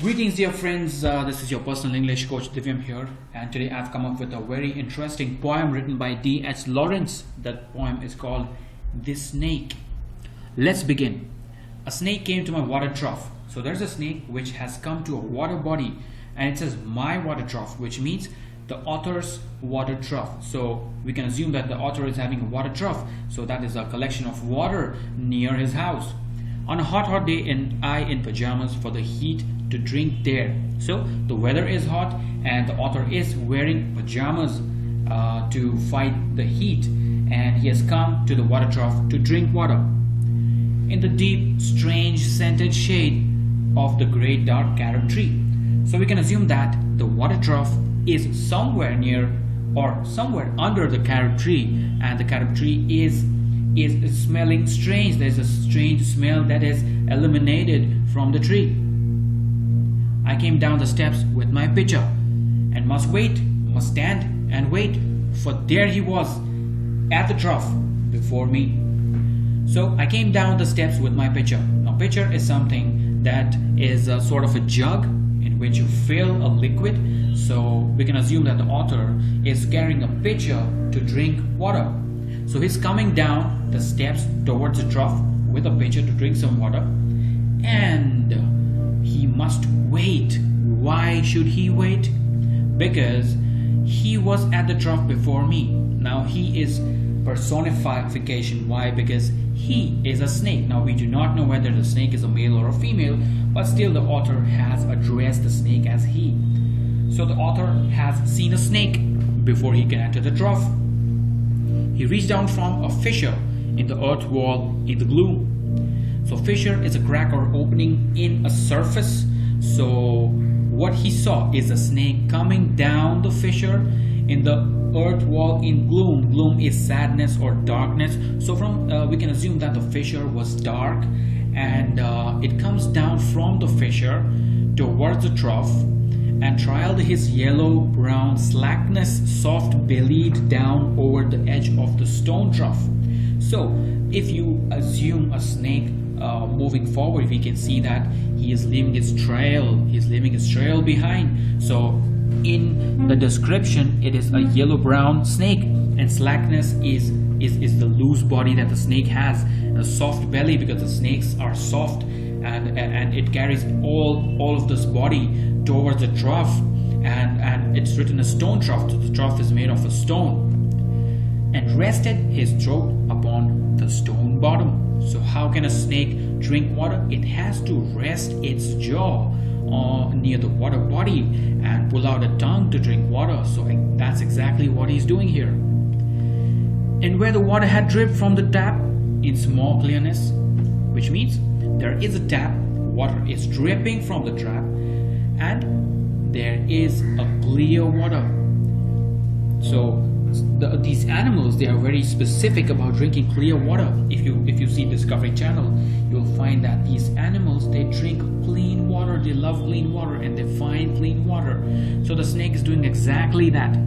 Greetings dear friends, this is your personal English coach Divyam here, and today I've come up with a very interesting poem written by D.H. Lawrence. That poem is called The Snake. Let's begin. A snake came to my water trough. So there's a snake which has come to a water body, and it says my water trough, which means the author's water trough. So we can assume that the author is having a water trough, so that is a collection of water near his house. On a hot day, and I in pajamas for the heat to drink there. So the weather is hot and the author is wearing pajamas to fight the heat, and he has come to the water trough to drink water. In the deep, strange, scented shade of the great dark carob tree. So we can assume that the water trough is somewhere near or somewhere under the carob tree, and the carob tree is smelling strange. There's a strange smell that is eliminated from the tree. I came down the steps with my pitcher and must stand and wait, for there he was at the trough before me. So I came down the steps with my pitcher. Now pitcher is something that is a sort of a jug in which you fill a liquid. So we can assume that the author is carrying a pitcher to drink water. So he's coming down the steps towards the trough with a pitcher to drink some water, and he must wait. Why should he wait? Because he was at the trough before me. Now he is personification. Why? Because he is a snake. Now we do not know whether the snake is a male or a female, but still the author has addressed the snake as he. So the author has seen a snake before he can enter the trough. He reached down from a fissure in the earth wall in the gloom. So fissure is a crack or opening in a surface. So what he saw is a snake coming down the fissure in the earth wall in gloom. Gloom is sadness or darkness. So from we can assume that the fissure was dark, and it comes down from the fissure towards the trough, and trailed his yellow-brown slackness soft-bellied down over the edge of the stone trough. So if you assume a snake moving forward, we can see that he is leaving his trail. He's leaving his trail behind. So in the description, it is a yellow-brown snake, and slackness is the loose body that the snake has, and a soft belly because the snakes are soft, and it carries all of this body towards the trough, and it's written a stone trough, so the trough is made of a stone, and rested his throat upon the stone bottom. So how can a snake drink water? It has to rest its jaw near the water body and pull out a tongue to drink water. So that's exactly what he's doing here. And where the water had dripped from the tap in small clearness, which means there is a tap, water is dripping from the tap, and there is a clear water. So these animals, they are very specific about drinking clear water. If you see Discovery Channel, you'll find that these animals, they drink clean water. They love clean water, and they find clean water. So the snake is doing exactly that.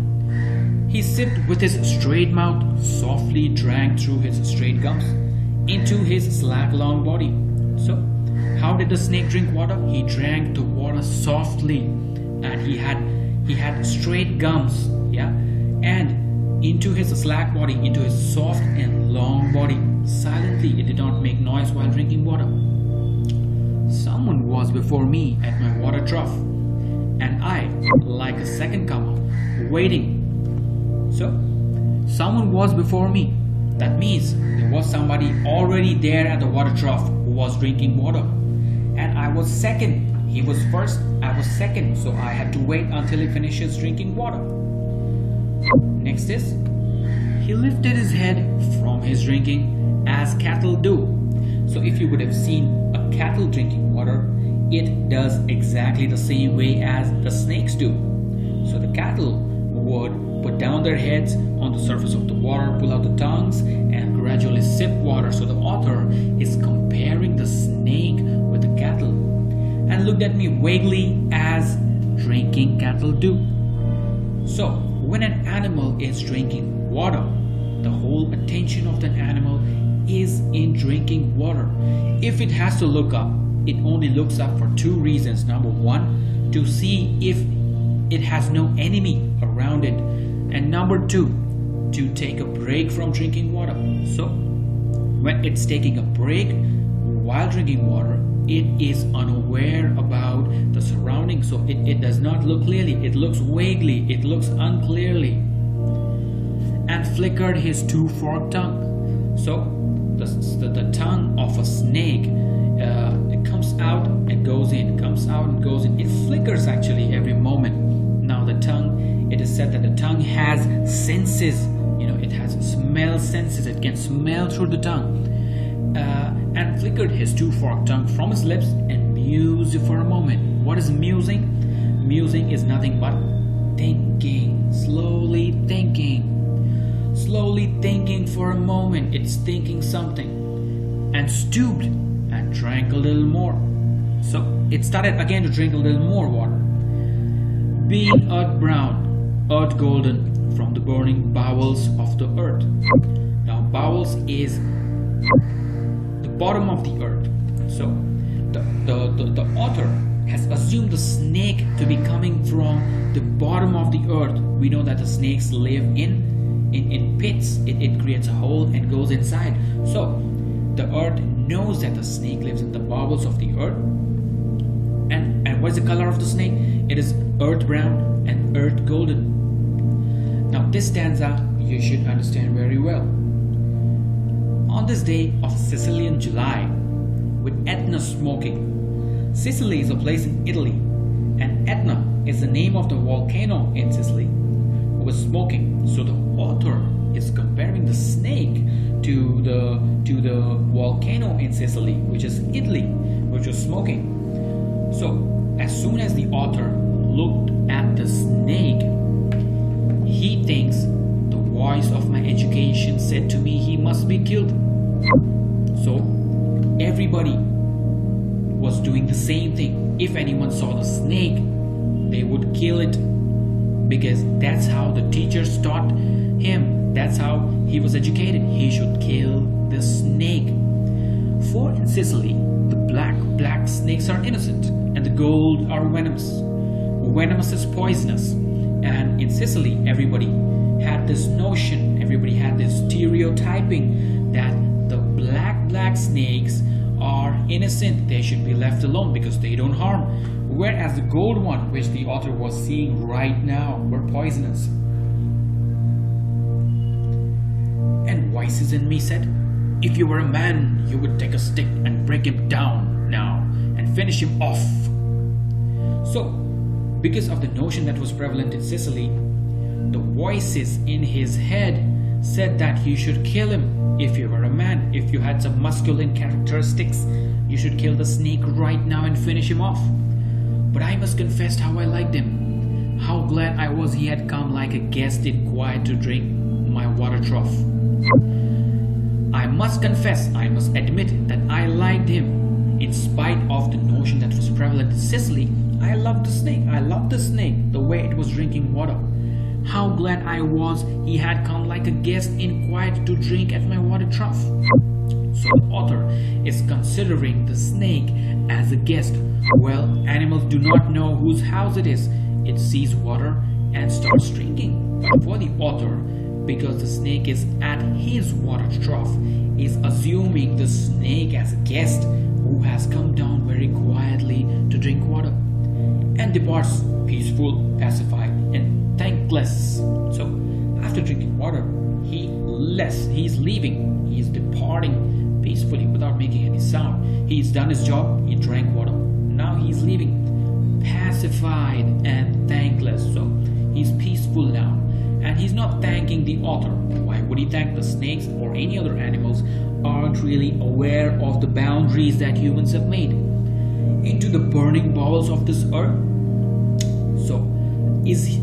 He sipped with his straight mouth, softly drank through his straight gums into his slack long body. So how did the snake drink water? He drank the water softly, and he had straight gums, yeah, and into his slack body, into his soft and long body. Silently, it did not make noise while drinking water. Someone was before me at my water trough, and I, like a second comer, waiting. So someone was before me. That means there was somebody already there at the water trough who was drinking water. And I was second. He was first, I was second. So I had to wait until he finishes drinking water. Next is, he lifted his head from his drinking as cattle do. So if you would have seen a cattle drinking water, it does exactly the same way as the snakes do. So the cattle would put down their heads on the surface of the water, pull out the tongues, and gradually sip water. So the author is comparing the snake with the cattle, and looked at me vaguely as drinking cattle do. So when an animal is drinking water, the whole attention of that animal is in drinking water. If it has to look up, it only looks up for two reasons. Number one, to see if it has no enemy around it, and number two, to take a break from drinking water. So when it's taking a break while drinking water, it is unaware about the surroundings, so it does not look clearly, it looks vaguely, it looks unclearly, and flickered his two-forked tongue. So the tongue of a snake, it comes out and goes in, comes out and goes in. It flickers actually every moment. Now the tongue, it is said that the tongue has senses, it has smell senses, it can smell through the tongue. And flickered his two-forked tongue from his lips and mused for a moment. What is musing? Musing is nothing but thinking, slowly thinking for a moment. It's thinking something, and stooped and drank a little more. So it started again to drink a little more water. Being earth brown, earth golden from the burning bowels of the earth. Now bowels is the bottom of the earth. So the author has assumed the snake to be coming from the bottom of the earth. We know that the snakes live in pits. It creates a hole and goes inside. So the earth knows that the snake lives in the bowels of the earth. And what is the color of the snake? It is earth brown and earth golden. Now this stanza you should understand very well. On this day of Sicilian July, with Etna smoking. Sicily is a place in Italy, and Etna is the name of the volcano in Sicily who was smoking. So the author is comparing the snake to the volcano in Sicily, which is Italy, which was smoking. So as soon as the author looked at the snake, he thinks, the voice of my education said to me he must be killed. So everybody was doing the same thing. If anyone saw the snake, they would kill it, because that's how the teachers taught him. That's how he was educated. He should kill the snake. For in Sicily, the black snakes are innocent, and the gold are venomous. Venomous is poisonous. And in Sicily, everybody had this notion, everybody had this stereotyping that the black snakes are innocent. They should be left alone because they don't harm. Whereas the gold one, which the author was seeing right now, were poisonous. And voices in me said, if you were a man, you would take a stick and break him down now and finish him off. So, because of the notion that was prevalent in Sicily, the voices in his head said that he should kill him. If you were a man, if you had some masculine characteristics, you should kill the snake right now and finish him off. But I must confess how I liked him. How glad I was he had come like a guest in quiet to drink my water trough. I must confess, I must admit that I liked him. In spite of the notion that was prevalent in Sicily, I loved the snake. I loved the snake, the way it was drinking water. How glad I was he had come like a guest in quiet to drink at my water trough. So the author is considering the snake as a guest. Well, animals do not know whose house it is. It sees water and starts drinking. But for the author, because the snake is at his water trough, is assuming the snake as a guest who has come down very quietly to drink water, and departs peaceful, pacified, and thankless. So after drinking water, he's leaving, he's departing peacefully without making any sound. He's done his job, he drank water. Now he's leaving pacified and thankless. So he's peaceful now, and he's not thanking the author. Why would he thank? The snakes or any other animals aren't really aware of the boundaries that humans have made into the burning bowels of this earth.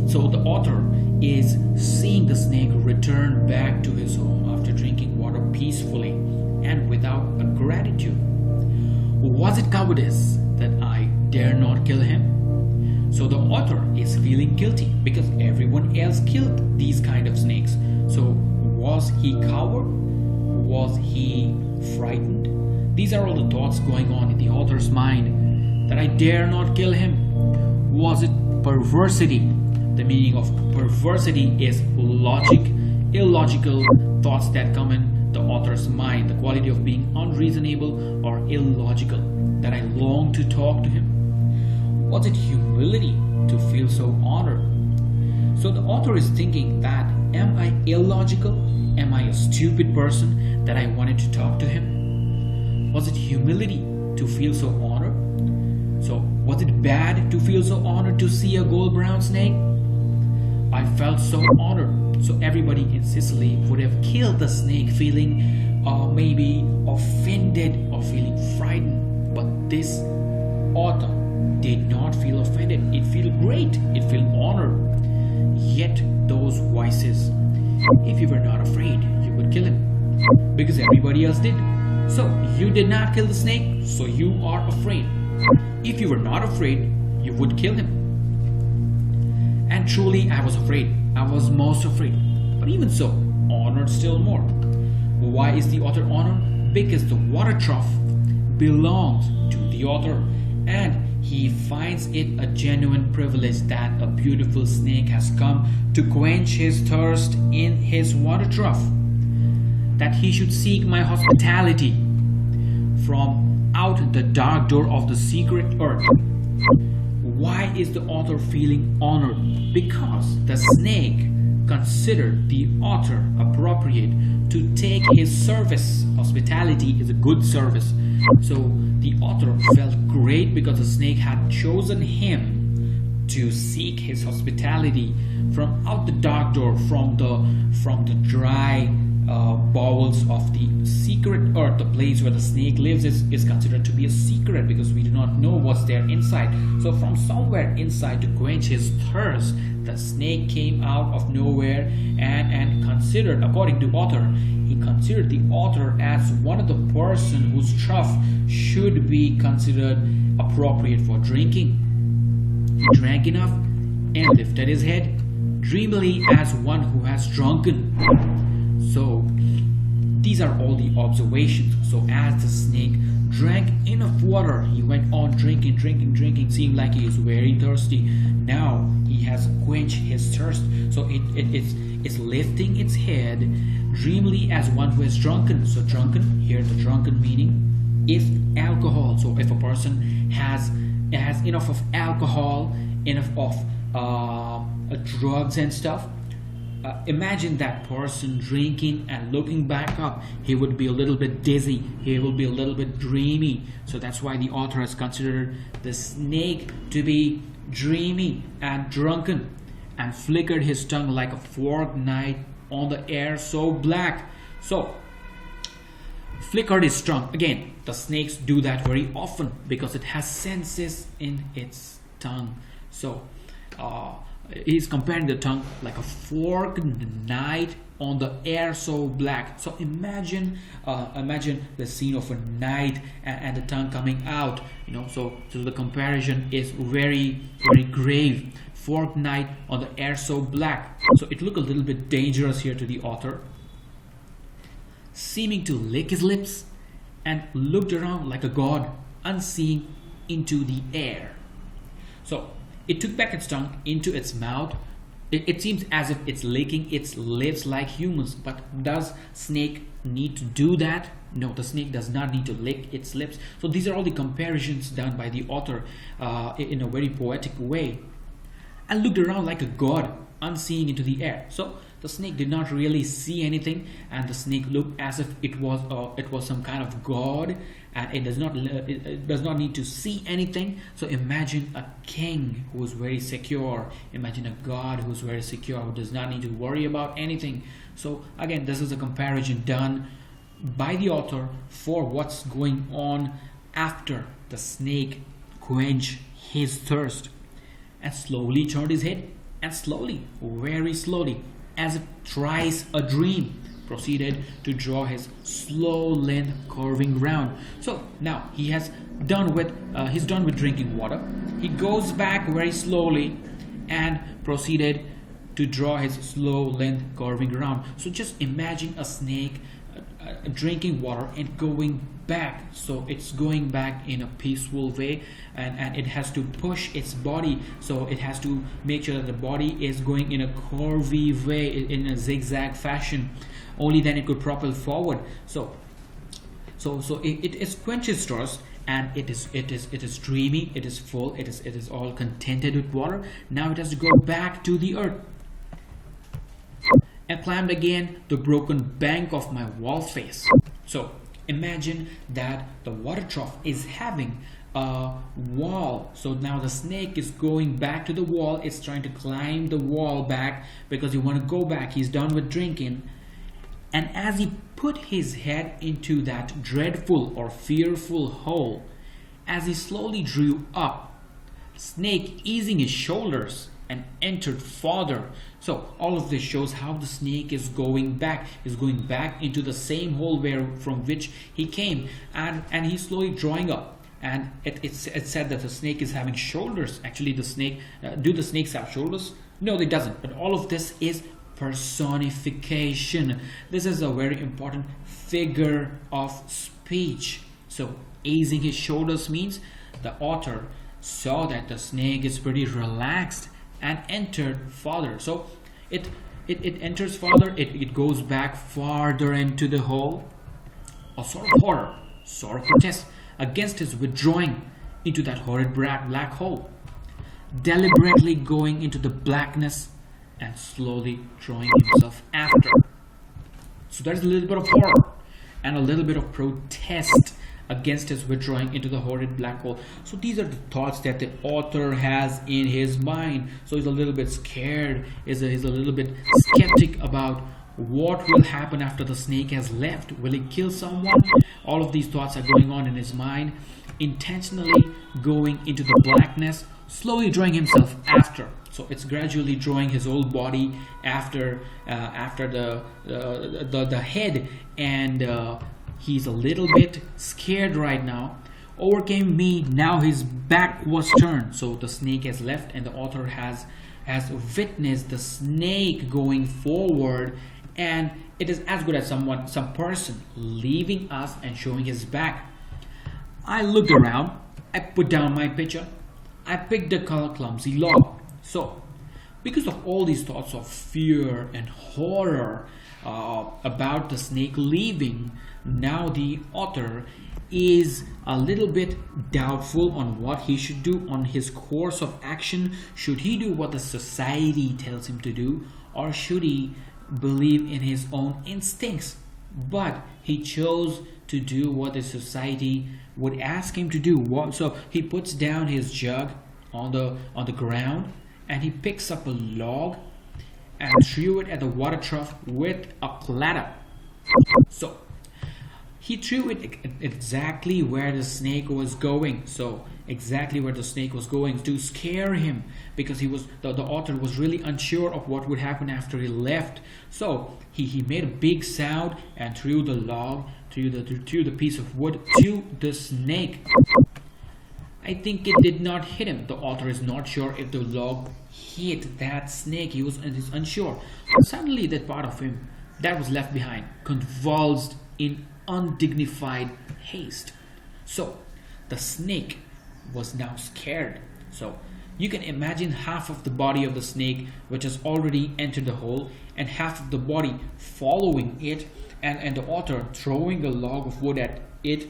So the author is seeing the snake return back to his home after drinking water peacefully and without a gratitude. Was it cowardice that I dare not kill him? So the author is feeling guilty because everyone else killed these kind of snakes. So was he coward? Was he frightened? These are all the thoughts going on in the author's mind, that I dare not kill him. Was it perversity? The meaning of perversity is illogical thoughts that come in the author's mind, the quality of being unreasonable or illogical, that I long to talk to him. Was it humility to feel so honored? So the author is thinking that, am I illogical? Am I a stupid person that I wanted to talk to him? Was it humility to feel so honored? So was it bad to feel so honored to see a gold brown snake? I felt so honored. So everybody in Sicily would have killed the snake feeling maybe offended or feeling frightened. But this author did not feel offended. It felt great. It felt honored. Yet those voices, if you were not afraid, you would kill him, because everybody else did. So you did not kill the snake, so you are afraid. If you were not afraid, you would kill him. And truly I was afraid. I was most afraid. But even so, honored still more. Why is the author honored? Because the water trough belongs to the author, and he finds it a genuine privilege that a beautiful snake has come to quench his thirst in his water trough, that he should seek my hospitality from out the dark door of the secret earth. Why is the author feeling honored? Because the snake considered the author appropriate to take his service. Hospitality is a good service. So the author felt great because the snake had chosen him to seek his hospitality from out the dark door, from the dry bowels of the secret earth. The place where the snake lives is considered to be a secret, because we do not know what's there inside. So from somewhere inside, to quench his thirst, the snake came out of nowhere and considered, according to author, he considered the author as one of the person whose trough should be considered appropriate for drinking. He drank enough and lifted his head dreamily as one who has drunken. So these are all the observations. So as the snake drank enough water, he went on drinking, seemed like he is very thirsty. Now he has quenched his thirst. So it's lifting its head dreamily as one who is drunken. So drunken, here the drunken meaning is alcohol. So if a person has enough of alcohol, enough of drugs and stuff, imagine that person drinking and looking back up, he would be a little bit dizzy, he will be a little bit dreamy. So that's why the author has considered the snake to be dreamy and drunken, and flickered his tongue like a forked knife on the air so black. So flickered his tongue. Again, the snakes do that very often because it has senses in its tongue. So he's comparing the tongue like a forked knife on the air so black. So imagine the scene of a knife and the tongue coming out, so the comparison is very, very grave. Forked knife on the air so black. So it looked a little bit dangerous here to the author. Seeming to lick his lips, and looked around like a god, unseeing into the air. So it took back its tongue into its mouth. It seems as if it's licking its lips like humans. But does snake need to do that? No, the snake does not need to lick its lips. So these are all the comparisons done by the author in a very poetic way. And looked around like a god, unseeing into the air. So the snake did not really see anything, and the snake looked as if it was some kind of god, and it does not need to see anything. So imagine a king who is very secure. Imagine a god who is very secure, who does not need to worry about anything. So again, this is a comparison done by the author for what's going on after the snake quenched his thirst, and slowly turned his head, and slowly, very slowly, as if tries a dream, proceeded to draw his slow length curving round. So now he's done with drinking water. He goes back very slowly and proceeded to draw his slow length curving round. So just imagine a snake drinking water and going back. So it's going back in a peaceful way, and it has to push its body, so it has to make sure that the body is going in a curvy way, in a zigzag fashion. Only then it could propel forward. So it is quenches thirst, and it is dreamy, it is full, it is all contented with water. Now it has to go back to the earth and climbed again the broken bank of my wall face. So imagine that the water trough is having a wall. So now the snake is going back to the wall. It's trying to climb the wall back because he want to go back. He's done with drinking. And as he put his head into that dreadful or fearful hole, as he slowly drew up, snake easing his shoulders and entered farther. So all of this shows how the snake is going back into the same hole from which he came, and he's slowly drawing up. And it's said that the snake is having shoulders. Actually, the snake, do the snakes have shoulders? No, they doesn't. But all of this is personification. This is a very important figure of speech. So easing his shoulders means the author saw that the snake is pretty relaxed and entered farther. So it enters farther, it goes back farther into the hole. A sort of horror, sort of protest against his withdrawing into that horrid black hole, deliberately going into the blackness and slowly drawing himself after. So there's a little bit of horror and a little bit of protest against his withdrawing into the horrid black hole. So these are the thoughts that the author has in his mind. So he's a little bit scared, he's a little bit skeptic about what will happen after the snake has left. Will he kill someone? All of these thoughts are going on in his mind, intentionally going into the blackness, slowly drawing himself after. So it's gradually drawing his whole body after the head, and he's a little bit scared right now. Overcame me. Now his back was turned. So the snake has left, and the author has witnessed the snake going forward, and it is as good as some person leaving us and showing his back. I looked around. I put down my pitcher. I picked a clumsy log. So, because of all these thoughts of fear and horror about the snake leaving, now the author is a little bit doubtful on what he should do, on his course of action. Should he do what the society tells him to do, or should he believe in his own instincts? But he chose to do what the society would ask him to do. So he puts down his jug on the ground, and he picks up a log and threw it at the water trough with a clatter. So he threw it exactly where the snake was going. So exactly where the snake was going, to scare him, because the author was really unsure of what would happen after he left. So he made a big sound and threw the log, threw the piece of wood to the snake. I think it did not hit him. The author is not sure if the log hit that snake. He is unsure. Suddenly that part of him that was left behind convulsed in undignified haste. So the snake was now scared. So you can imagine half of the body of the snake, which has already entered the hole, and half of the body following it, and the author throwing a log of wood at it,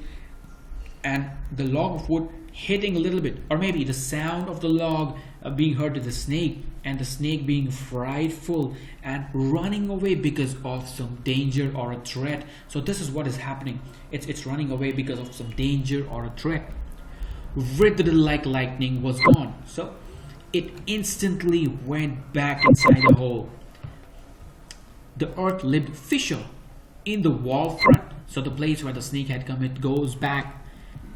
and the log of wood hitting a little bit, or maybe the sound of the log being heard to the snake, and the snake being frightful and running away because of some danger or a threat. So this is what is happening. It's running away because of some danger or a threat. Writhed like lightning was gone. So it instantly went back inside the hole. The earth-lipped fissure in the wall front, so the place where the snake had come, it goes back,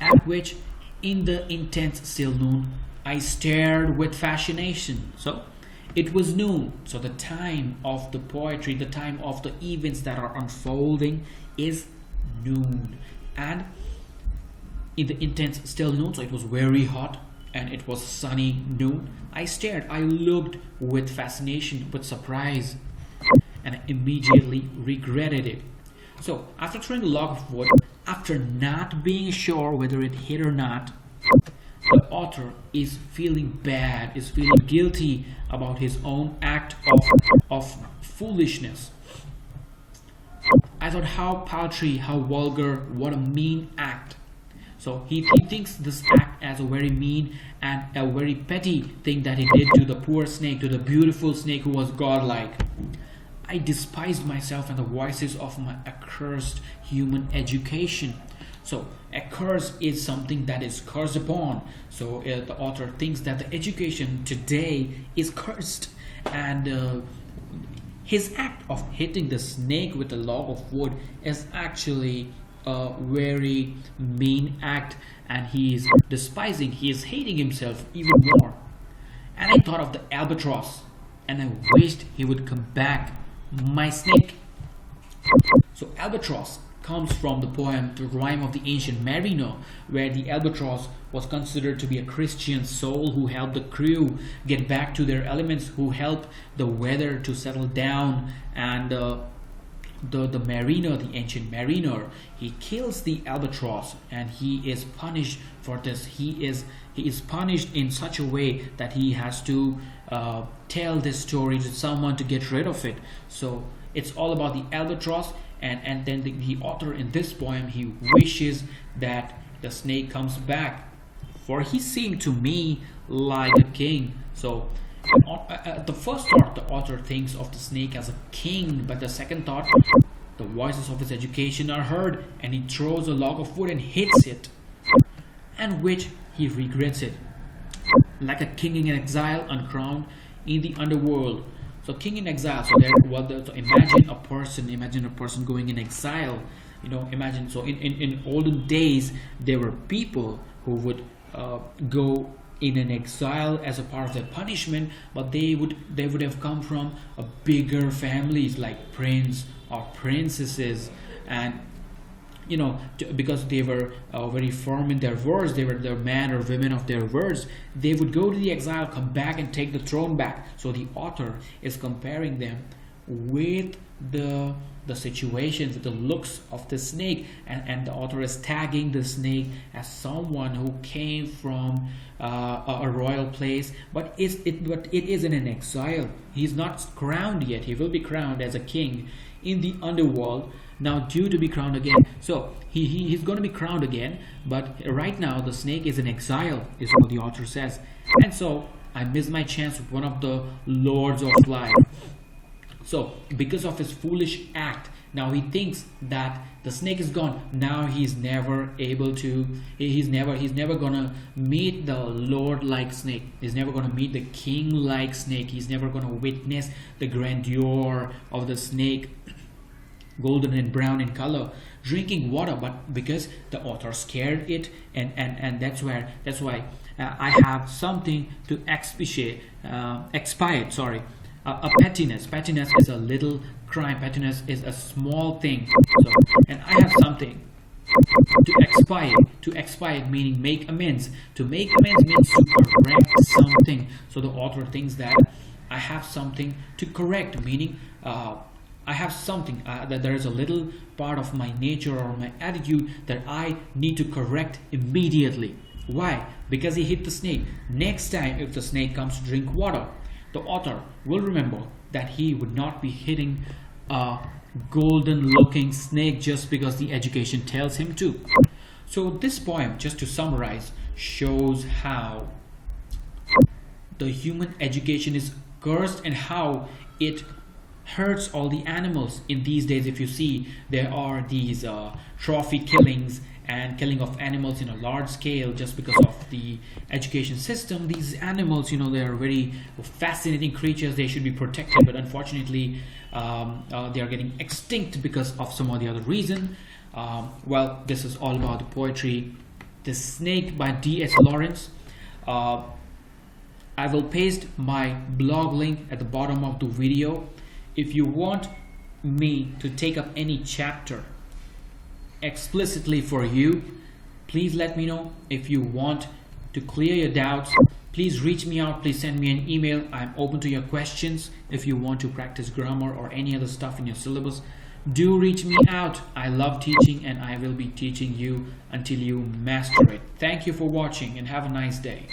at which in the intense still noon I stared with fascination. So it was noon, so the time of the poetry, the time of the events that are unfolding is noon. And in the intense still noon, so it was very hot and it was sunny noon, I stared, I looked with fascination, with surprise, and I immediately regretted it. So after throwing a log of wood, after not being sure whether it hit or not, the author is feeling bad, is feeling guilty about his own act of foolishness. I thought, how paltry, how vulgar, what a mean act. So he thinks this act as a very mean and a very petty thing that he did to the poor snake, to the beautiful snake who was godlike. I despised myself and the voices of my accursed human education. So accursed is something that is cursed upon. So the author thinks that the education today is cursed, and his act of hitting the snake with a log of wood is actually a very mean act, and he is despising, he is hating himself even more. And I thought of the albatross, and I wished he would come back, my snake. So albatross comes from the poem The Rime of the Ancient Mariner, where the albatross was considered to be a Christian soul who helped the crew get back to their elements, who helped the weather to settle down, and the mariner, the ancient mariner, he kills the albatross, and he is punished for this. He is punished in such a way that he has to tell this story to someone to get rid of it. So it's all about the albatross, and then the author in this poem, he wishes that the snake comes back, for he seemed to me like a king. So at the first thought, the author thinks of the snake as a king, but the second thought, the voices of his education are heard, and he throws a log of wood and hits it, and which he regrets it. Like a king in exile, uncrowned in the underworld. So king in exile. So imagine a person going in exile. Imagine. So in olden days, there were people who would go in an exile as a part of their punishment, but they would have come from a bigger families like prince or princesses, and because they were very firm in their words, they were the man or women of their words, they would go to the exile, come back and take the throne back. So the author is comparing them with the situations, with the looks of the snake, and the author is tagging the snake as someone who came from a royal place, but it is in an exile. He's not crowned yet. He will be crowned as a king in the underworld, now due to be crowned again. So he's going to be crowned again, but right now the snake is in exile, is what the author says. And so I missed my chance with one of the lords of life. So because of his foolish act, now he thinks that the snake is gone. Now he's never gonna meet the lord like snake. He's never gonna meet the king like snake. He's never gonna witness the grandeur of the snake, golden and brown in color, drinking water. But because the author scared it, and that's why I have something to expiate. A pettiness. Pettiness is a little crime. Pettiness is a small thing. So, and I have something to expiate. To expiate meaning make amends. To make amends means to correct something. So the author thinks that I have something to correct, meaning I have something that there is a little part of my nature or my attitude that I need to correct immediately. Why? Because he hit the snake. Next time, if the snake comes to drink water, the author will remember that he would not be hitting a golden looking snake just because the education tells him to. So this poem, just to summarize, shows how the human education is cursed and how it hurts all the animals. In these days, if you see, there are these trophy killings and killing of animals in a large scale just because of the education system. These animals, they are very fascinating creatures. They should be protected, but unfortunately they are getting extinct because of some or the other reason. Well, this is all about the poetry The Snake by D.S. Lawrence. I will paste my blog link at the bottom of the video. If you want me to take up any chapter explicitly for you, please let me know. If you want to clear your doubts, please reach me out. Please send me an email. I'm open to your questions. If you want to practice grammar or any other stuff in your syllabus, Do reach me out. I love teaching and I will be teaching you until you master it. Thank you for watching and have a nice day.